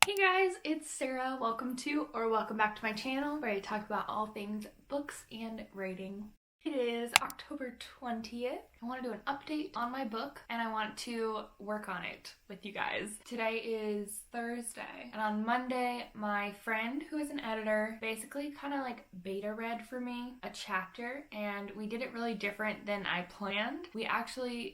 Hey guys, it's Sarah. Welcome back to my channel where I talk about all things books and writing. It is October 20th. I want to do an update on my book and I want to work on it with you guys. Today is Thursday, and on Monday my friend who is an editor basically kind of like beta read for me a chapter, and we did it really different than I planned.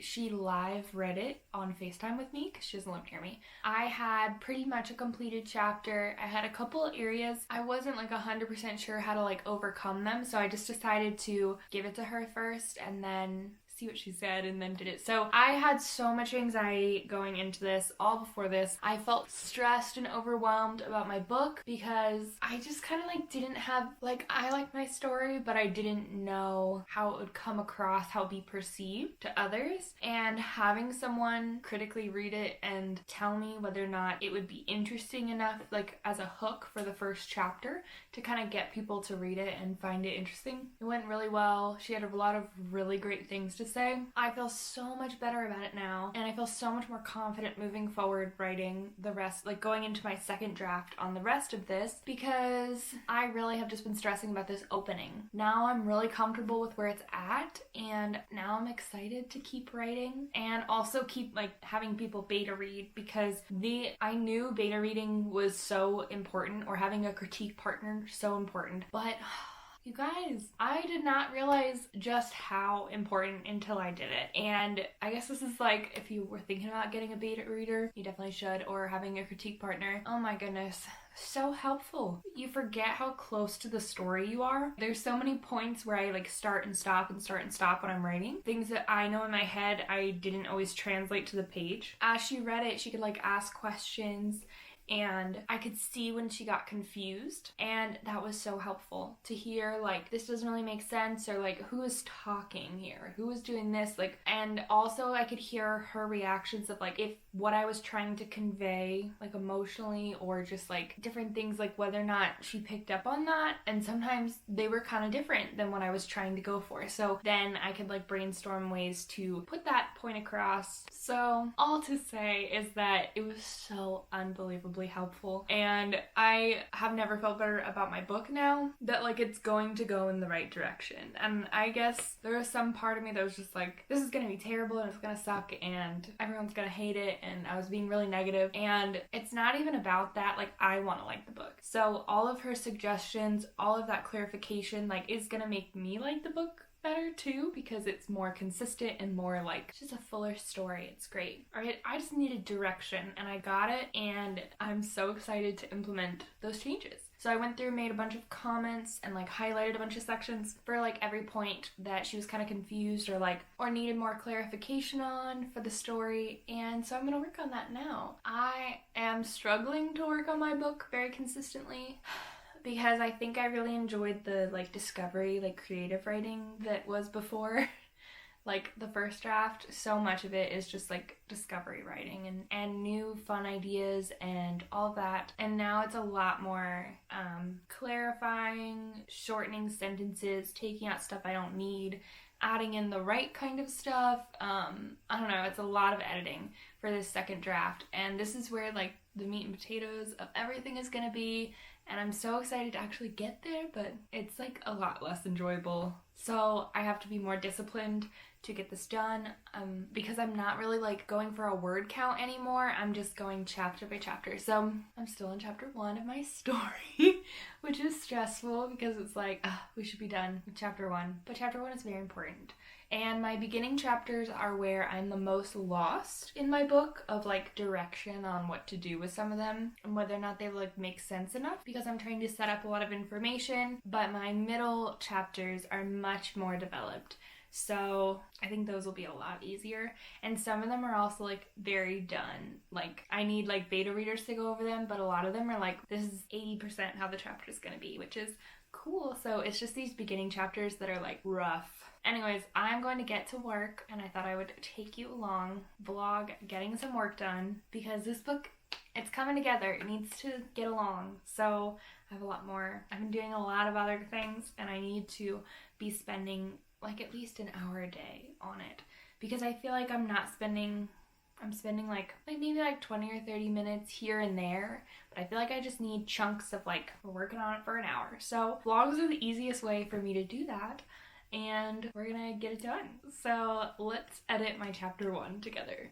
She live read it on FaceTime with me because she doesn't live near me. I had pretty much a completed chapter. I had a couple areas I wasn't like 100% sure how to like overcome them, so I just decided to give it to her first and then see what she said and then did it. So I had so much anxiety going into this. All before this, I felt stressed and overwhelmed about my book because I just kind of like didn't have, like, I liked my story, but I didn't know how it would come across, how it would be perceived to others. And having someone critically read it and tell me whether or not it would be interesting enough, like as a hook for the first chapter, to kind of get people to read it and find it interesting. It went really well. She had a lot of really great things to say. I feel so much better about it now, and I feel so much more confident moving forward writing the rest, like going into my second draft on the rest of this, because I really have just been stressing about this opening. Now I'm really comfortable with where it's at, and now I'm excited to keep writing and also keep like having people beta read, because I knew beta reading was so important, or having a critique partner so important, but you guys, I did not realize just how important until I did it. And I guess this is like, if you were thinking about getting a beta reader, you definitely should, or having a critique partner. Oh my goodness. So helpful. You forget how close to the story you are. There's so many points where I like start and stop and start and stop when I'm writing. Things that I know in my head I didn't always translate to the page. As she read it, she could like ask questions, and I could see when she got confused, and that was so helpful to hear, like, this doesn't really make sense, or like, who is talking here, who is doing this, like. And also I could hear her reactions of like if what I was trying to convey, like emotionally, or just like different things, like whether or not she picked up on that. And sometimes they were kind of different than what I was trying to go for, so then I could like brainstorm ways to put that point across. So all to say is that it was so unbelievably helpful, and I have never felt better about my book now, that like it's going to go in the right direction. And I guess there was some part of me that was just like, this is gonna be terrible and it's gonna suck and everyone's gonna hate it, and I was being really negative. And it's not even about that. Like, I want to like the book, so all of her suggestions, all of that clarification, like, is gonna make me like the book better too, because it's more consistent and more like just a fuller story. It's great. Alright, I just needed direction and I got it, and I'm so excited to implement those changes. So I went through, made a bunch of comments, and like highlighted a bunch of sections for like every point that she was kind of confused or needed more clarification on for the story. And so I'm gonna work on that now. I am struggling to work on my book very consistently, because I think I really enjoyed the like discovery, like creative writing that was before. Like the first draft, so much of it is just like discovery writing and new fun ideas and all that. And now it's a lot more clarifying, shortening sentences, taking out stuff I don't need, adding in the right kind of stuff. I don't know, it's a lot of editing for this second draft. And this is where like the meat and potatoes of everything is gonna be. And I'm so excited to actually get there, but it's like a lot less enjoyable. So I have to be more disciplined to get this done, because I'm not really like going for a word count anymore. I'm just going chapter by chapter. So I'm still in chapter 1 of my story, which is stressful because it's like, we should be done with chapter 1. But chapter 1 is very important. And my beginning chapters are where I'm the most lost in my book, of like direction on what to do with some of them and whether or not they like make sense enough, because I'm trying to set up a lot of information. But my middle chapters are much more developed, so I think those will be a lot easier. And some of them are also like very done. Like, I need like beta readers to go over them, but a lot of them are like, this is 80% how the chapter is going to be, which is cool. So it's just these beginning chapters that are like rough. Anyways, I'm going to get to work, and I thought I would take you along, vlog getting some work done, because this book, it's coming together. It needs to get along. So I have a lot more. I've been doing a lot of other things, and I need to be spending like at least an hour a day on it, because I feel like I'm not spending I'm spending like maybe like 20 or 30 minutes here and there, but I feel like I just need chunks of like working on it for an hour. So vlogs are the easiest way for me to do that, and we're gonna get it done. So let's edit my chapter 1 together.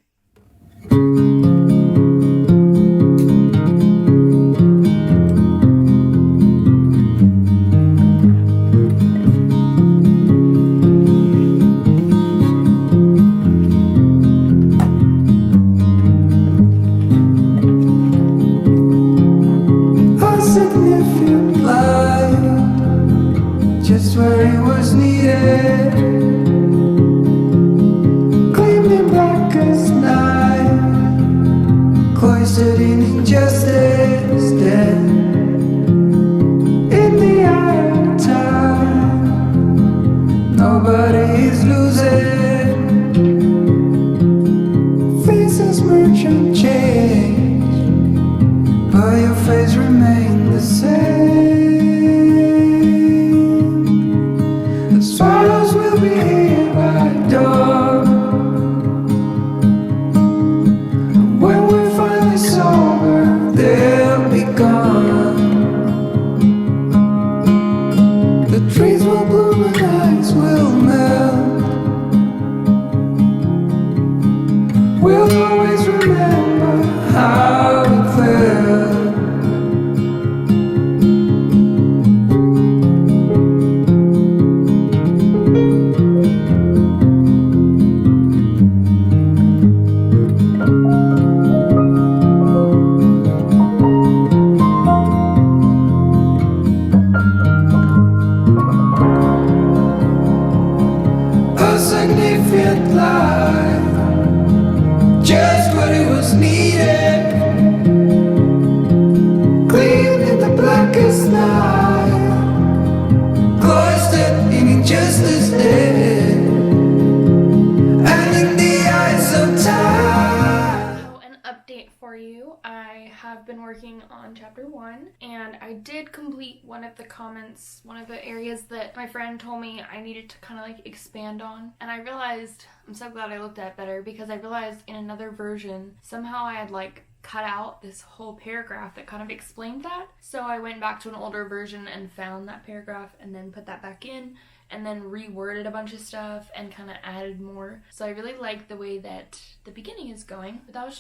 Just where it was needed, gleaming black as night, cloistered in injustice, dead in the eye of time. Nobody is losing, faces merge and change, but your face remains the same. Swallows will be here by dawn. When we're finally sober, they'll be gone. The trees will bloom and ice will melt. We'll always remember how it felt. Significant life, just what it was needed, clean in the blackest night, cloistered in injustice, dead, and in the eyes of time. So an update for you, I have been working on chapter 1, and I did complete one of the comments, one of the areas that my friend told me I needed to kind of like expand on, and I realized, I'm so glad I looked at it better, because I realized in another version somehow I had like cut out this whole paragraph that kind of explained that. So I went back to an older version and found that paragraph and then put that back in, and then reworded a bunch of stuff and kind of added more. So I really like the way that the beginning is going. But that was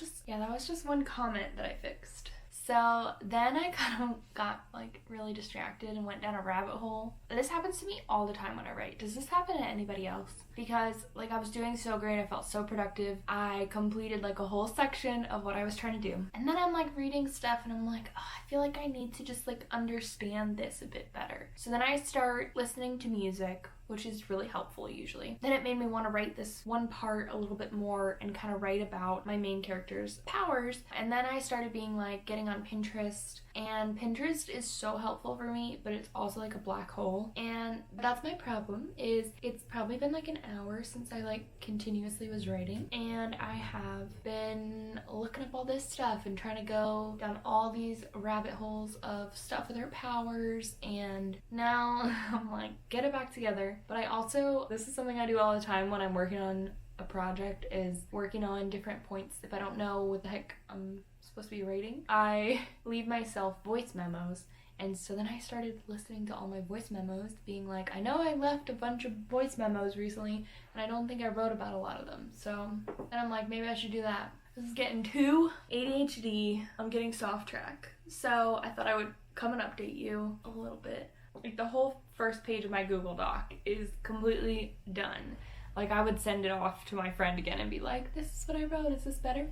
just one comment that I fixed. So then I kind of got like really distracted and went down a rabbit hole. This happens to me all the time when I write. Does this happen to anybody else? Because like I was doing so great, I felt so productive. I completed like a whole section of what I was trying to do. And then I'm like reading stuff and I'm like, oh, I feel like I need to just like understand this a bit better. So then I start listening to music, which is really helpful usually. Then it made me want to write this one part a little bit more and kind of write about my main character's powers. And then I started being like getting on Pinterest, and Pinterest is so helpful for me, but it's also like a black hole. And that's my problem, is it's probably been like an hour since I like continuously was writing, and I have been looking up all this stuff and trying to go down all these rabbit holes of stuff with her powers, and now I'm like, get it back together. But I also, this is something I do all the time when I'm working on a project, is working on different points. If I don't know what the heck I'm supposed to be writing, I leave myself voice memos. And so then I started listening to all my voice memos, being like, I know I left a bunch of voice memos recently, and I don't think I wrote about a lot of them. So then I'm like, maybe I should do that. This is getting too ADHD. I'm getting soft track. So I thought I would come and update you a little bit. Like the whole first page of my Google Doc is completely done. Like I would send it off to my friend again and be like, this is what I wrote, is this better?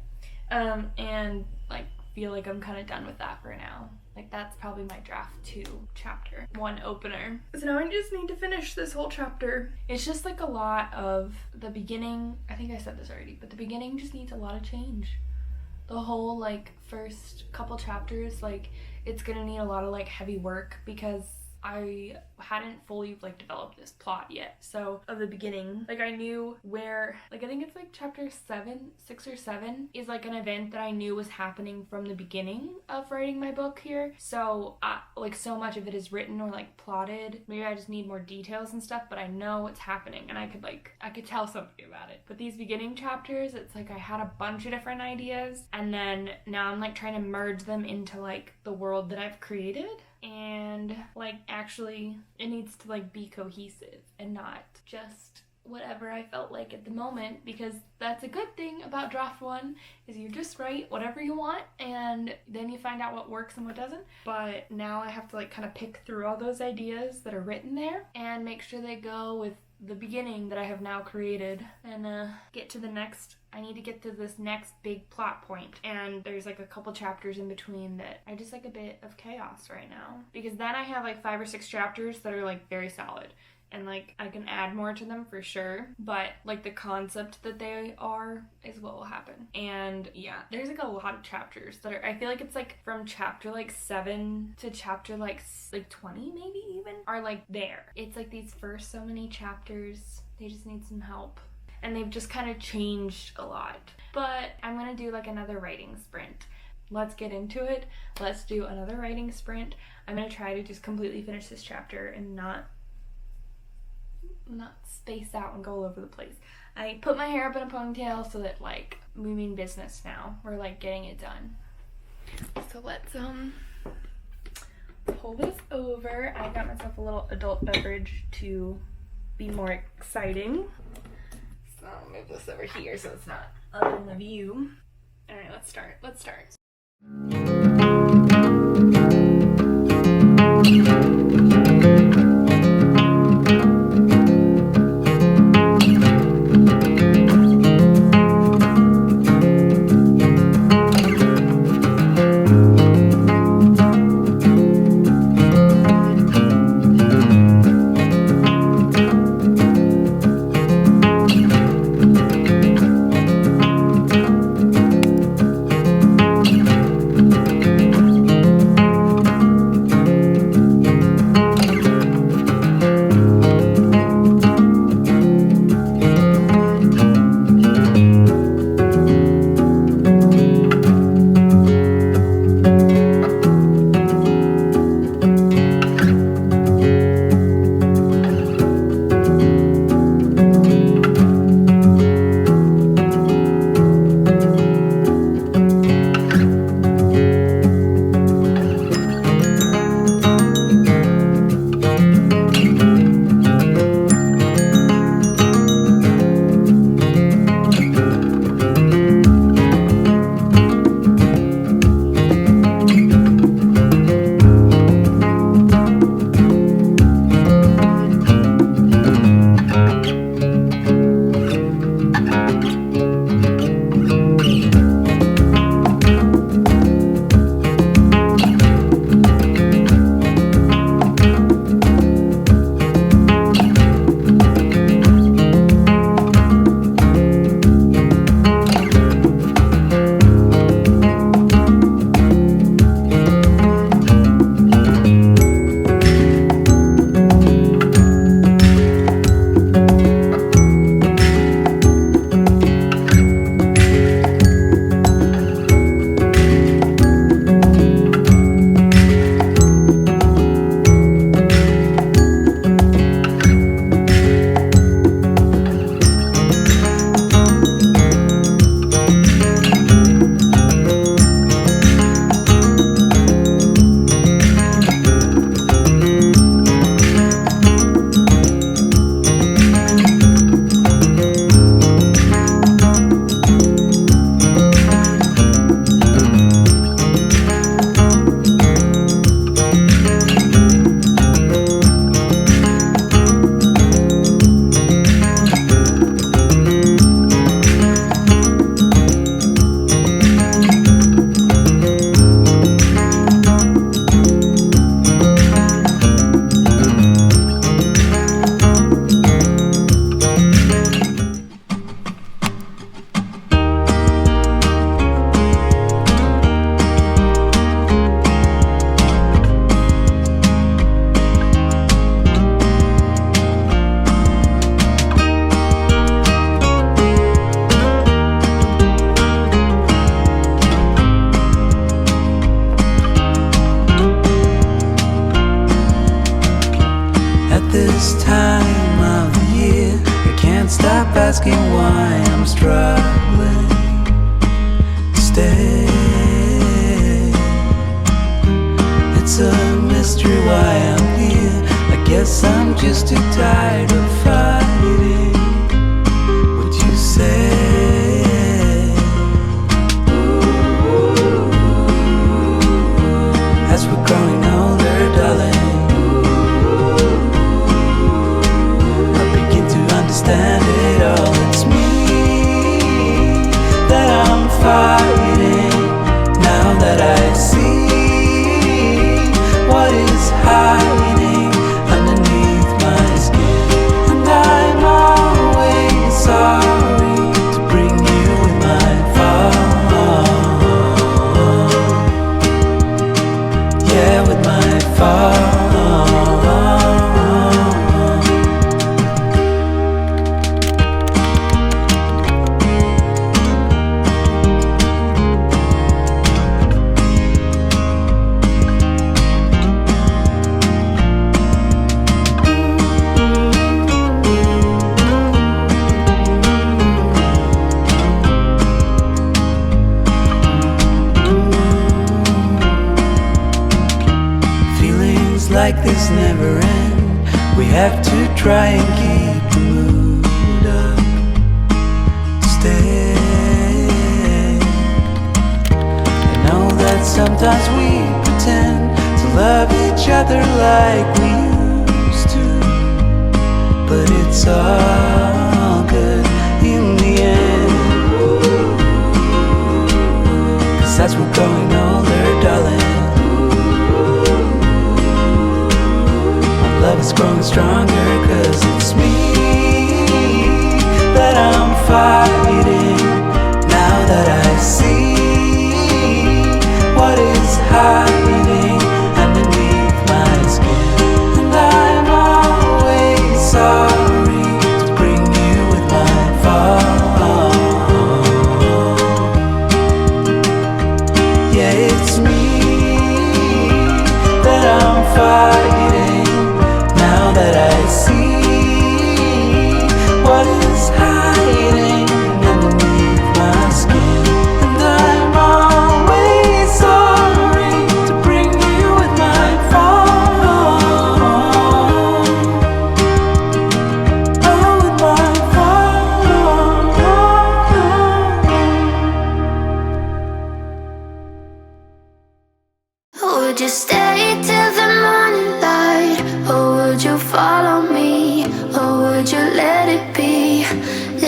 And like feel like I'm kind of done with that for now. Like that's probably my draft 2 chapter 1 opener. So now I just need to finish this whole chapter. It's just like a lot of the beginning. I think I said this already, but the beginning just needs a lot of change. The whole like first couple chapters, like it's gonna need a lot of like heavy work, because I hadn't fully like developed this plot yet. So of the beginning, like I knew where, like I think it's like chapter 6 or 7 is like an event that I knew was happening from the beginning of writing my book here. So like so much of it is written or like plotted. Maybe I just need more details and stuff, but I know what's happening and I could tell somebody about it. But these beginning chapters, it's like I had a bunch of different ideas, and then now I'm like trying to merge them into like the world that I've created. And like actually it needs to like be cohesive and not just whatever I felt like at the moment, because that's a good thing about draft 1 is you just write whatever you want and then you find out what works and what doesn't. But now I have to like kind of pick through all those ideas that are written there and make sure they go with the beginning that I have now created, and I need to get to this next big plot point, and there's like a couple chapters in between that I just like a bit of chaos right now, because then I have like 5 or 6 chapters that are like very solid and like I can add more to them for sure, but like the concept that they are is what will happen. And yeah, there's like a lot of chapters that are, I feel like it's like from chapter like 7 to chapter like 20 maybe even, are like there. It's like these first so many chapters, they just need some help. And they've just kind of changed a lot. But I'm gonna do like another writing sprint. Let's get into it. Let's do another writing sprint. I'm gonna try to just completely finish this chapter and not space out and go all over the place. I put my hair up in a ponytail so that like we mean business now. We're like getting it done. So let's pull this over. I got myself a little adult beverage to be more exciting. So I'll move this over here so it's not up in the view. Alright, let's start. asking why I'm struggling to stay. It's a mystery why I'm here. I guess I'm just too tired of fighting. Would you say? As we're growing older, darling, I begin to understand it all. It's me that I'm fighting. Now that I see what is hiding underneath my skin, and I'm always sorry to bring you in my fall. Yeah, with my fall. Feelings like this never end. We have to try and keep the mood up. Stay. I know that sometimes we pretend to love each other like we used to, but it's all good in the end. 'Cause as we're growing older, darling, love is growing stronger, 'cause it's me that I'm fighting. Now that I see what is hiding underneath my skin, and I'm always sorry to bring you with my fall. Yeah, it's me that I'm fighting. Now that I see what is hiding underneath my skin, and I'm always sorry to bring you with my fall. Oh, with my fall. Would you stay till the morning light? Or would you follow me? Or would you let it be?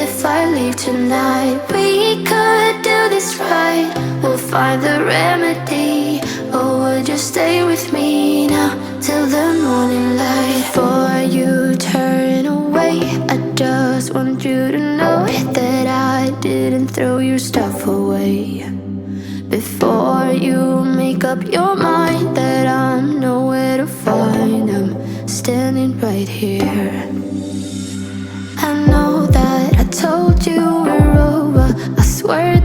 If I leave tonight, we could do this right. We'll find the remedy. Or would you stay with me now till the morning light? Before you turn away, I just want you to know that I didn't throw your stuff away. Before you make up your mind that I'm nowhere to find, I'm standing right here. I know that I told you we're over. I swear